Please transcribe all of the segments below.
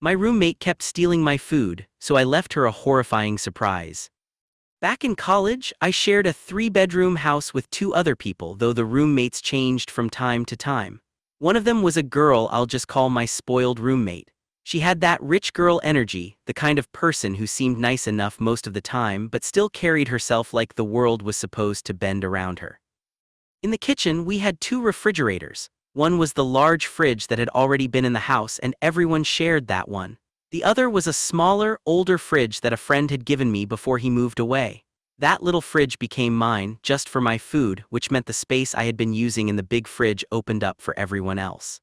My roommate kept stealing my food, so I left her a horrifying surprise. Back in college, I shared a 3-bedroom house with 2 other people, though the roommates changed from time to time. One of them was a girl I'll just call my spoiled roommate. She had that rich girl energy, the kind of person who seemed nice enough most of the time but still carried herself like the world was supposed to bend around her. In the kitchen, we had 2 refrigerators. One was the large fridge that had already been in the house and everyone shared that one. The other was a smaller, older fridge that a friend had given me before he moved away. That little fridge became mine, just for my food, which meant the space I had been using in the big fridge opened up for everyone else.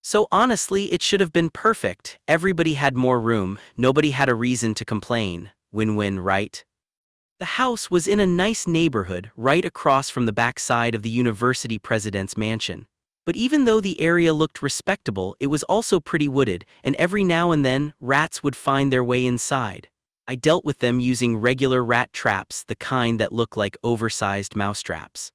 So honestly, it should have been perfect. Everybody had more room, nobody had a reason to complain. Win-win, right? The house was in a nice neighborhood, right across from the backside of the university president's mansion. But even though the area looked respectable, it was also pretty wooded, and every now and then, rats would find their way inside. I dealt with them using regular rat traps, the kind that look like oversized mousetraps.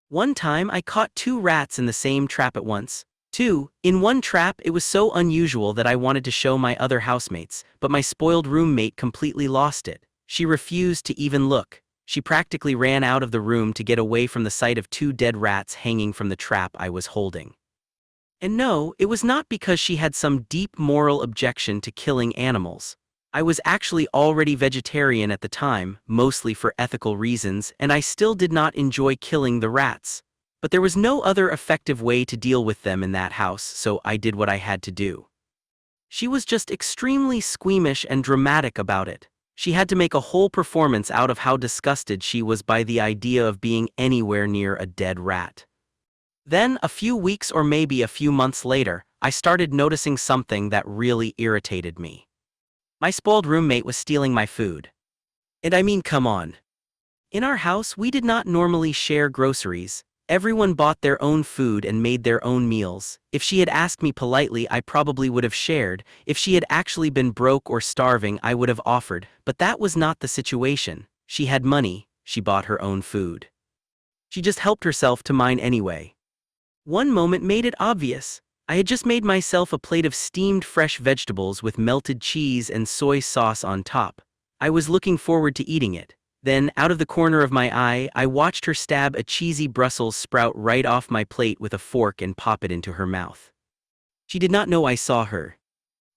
One time I caught 2 rats in the same trap at once. 2. In one trap, it was so unusual that I wanted to show my other housemates, but my spoiled roommate completely lost it. She refused to even look. She practically ran out of the room to get away from the sight of 2 dead rats hanging from the trap I was holding. And no, it was not because she had some deep moral objection to killing animals. I was actually already vegetarian at the time, mostly for ethical reasons, and I still did not enjoy killing the rats. But there was no other effective way to deal with them in that house, so I did what I had to do. She was just extremely squeamish and dramatic about it. She had to make a whole performance out of how disgusted she was by the idea of being anywhere near a dead rat. Then, a few weeks or maybe a few months later, I started noticing something that really irritated me. My spoiled roommate was stealing my food. And I mean, come on. In our house, we did not normally share groceries. Everyone bought their own food and made their own meals. If she had asked me politely, I probably would have shared. If she had actually been broke or starving, I would have offered. But that was not the situation. She had money, she bought her own food. She just helped herself to mine anyway. One moment made it obvious. I had just made myself a plate of steamed fresh vegetables with melted cheese and soy sauce on top. I was looking forward to eating it. Then, out of the corner of my eye, I watched her stab a cheesy Brussels sprout right off my plate with a fork and pop it into her mouth. She did not know I saw her.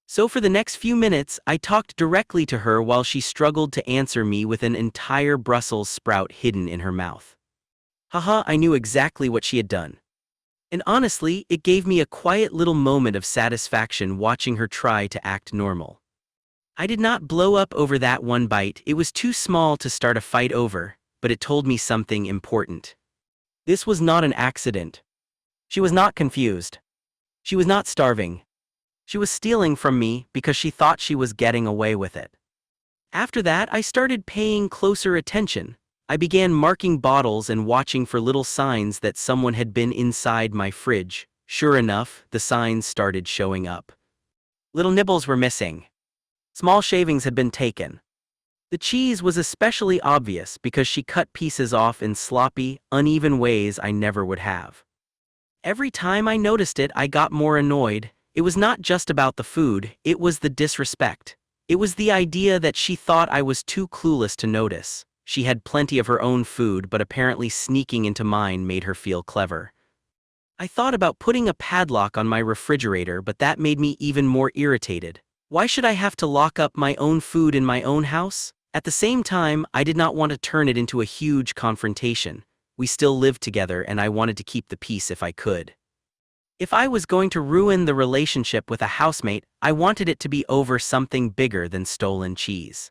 So for the next few minutes, I talked directly to her while she struggled to answer me with an entire Brussels sprout hidden in her mouth. Haha, I knew exactly what she had done. And honestly, it gave me a quiet little moment of satisfaction watching her try to act normal. I did not blow up over that one bite. It was too small to start a fight over, but it told me something important. This was not an accident. She was not confused. She was not starving. She was stealing from me because she thought she was getting away with it. After that, I started paying closer attention. I began marking bottles and watching for little signs that someone had been inside my fridge. Sure enough, the signs started showing up. Little nibbles were missing. Small shavings had been taken. The cheese was especially obvious because she cut pieces off in sloppy, uneven ways I never would have. Every time I noticed it, I got more annoyed. It was not just about the food, it was the disrespect. It was the idea that she thought I was too clueless to notice. She had plenty of her own food, but apparently sneaking into mine made her feel clever. I thought about putting a padlock on my refrigerator, but that made me even more irritated. Why should I have to lock up my own food in my own house? At the same time, I did not want to turn it into a huge confrontation. We still lived together and I wanted to keep the peace if I could. If I was going to ruin the relationship with a housemate, I wanted it to be over something bigger than stolen cheese.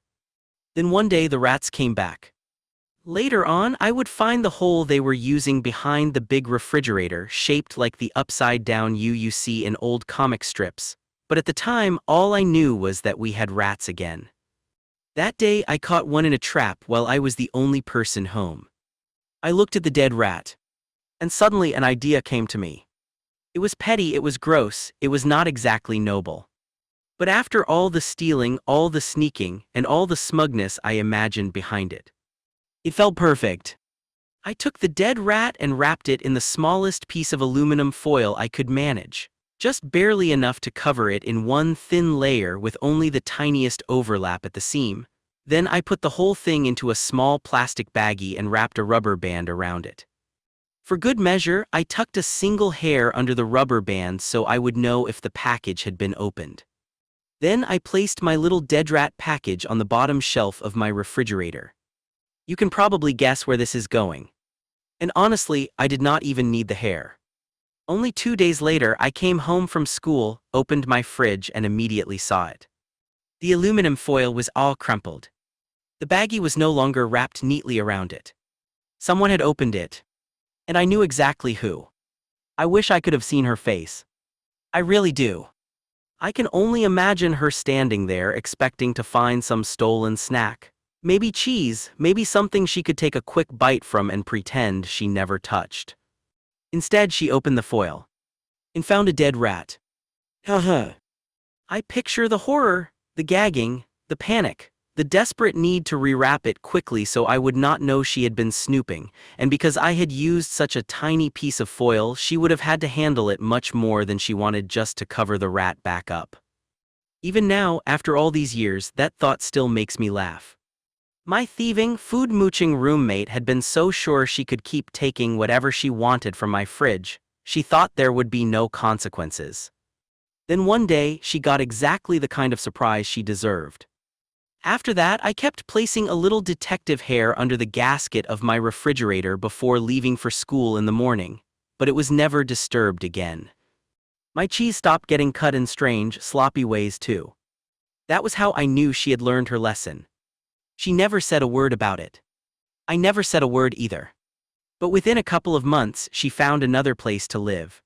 Then one day the rats came back. Later on, I would find the hole they were using behind the big refrigerator, shaped like the upside-down U you see in old comic strips. But at the time, all I knew was that we had rats again. That day, I caught one in a trap while I was the only person home. I looked at the dead rat. And suddenly an idea came to me. It was petty, it was gross, it was not exactly noble. But after all the stealing, all the sneaking, and all the smugness I imagined behind it, it felt perfect. I took the dead rat and wrapped it in the smallest piece of aluminum foil I could manage. just barely enough to cover it in one thin layer with only the tiniest overlap at the seam. Then I put the whole thing into a small plastic baggie and wrapped a rubber band around it. For good measure, I tucked a single hair under the rubber band so I would know if the package had been opened. Then I placed my little dead rat package on the bottom shelf of my refrigerator. You can probably guess where this is going. And honestly, I did not even need the hair. Only 2 days later, I came home from school, opened my fridge, and immediately saw it. The aluminum foil was all crumpled. The baggie was no longer wrapped neatly around it. Someone had opened it. And I knew exactly who. I wish I could have seen her face. I really do. I can only imagine her standing there expecting to find some stolen snack. Maybe cheese, maybe something she could take a quick bite from and pretend she never touched. Instead, she opened the foil and found a dead rat. Haha. I picture the horror, the gagging, the panic, the desperate need to rewrap it quickly so I would not know she had been snooping, and because I had used such a tiny piece of foil, she would have had to handle it much more than she wanted just to cover the rat back up. Even now, after all these years, that thought still makes me laugh. My thieving, food-mooching roommate had been so sure she could keep taking whatever she wanted from my fridge, she thought there would be no consequences. Then one day, she got exactly the kind of surprise she deserved. After that, I kept placing a little detective hair under the gasket of my refrigerator before leaving for school in the morning, but it was never disturbed again. My cheese stopped getting cut in strange, sloppy ways too. That was how I knew she had learned her lesson. She never said a word about it. I never said a word either. But within a couple of months, she found another place to live.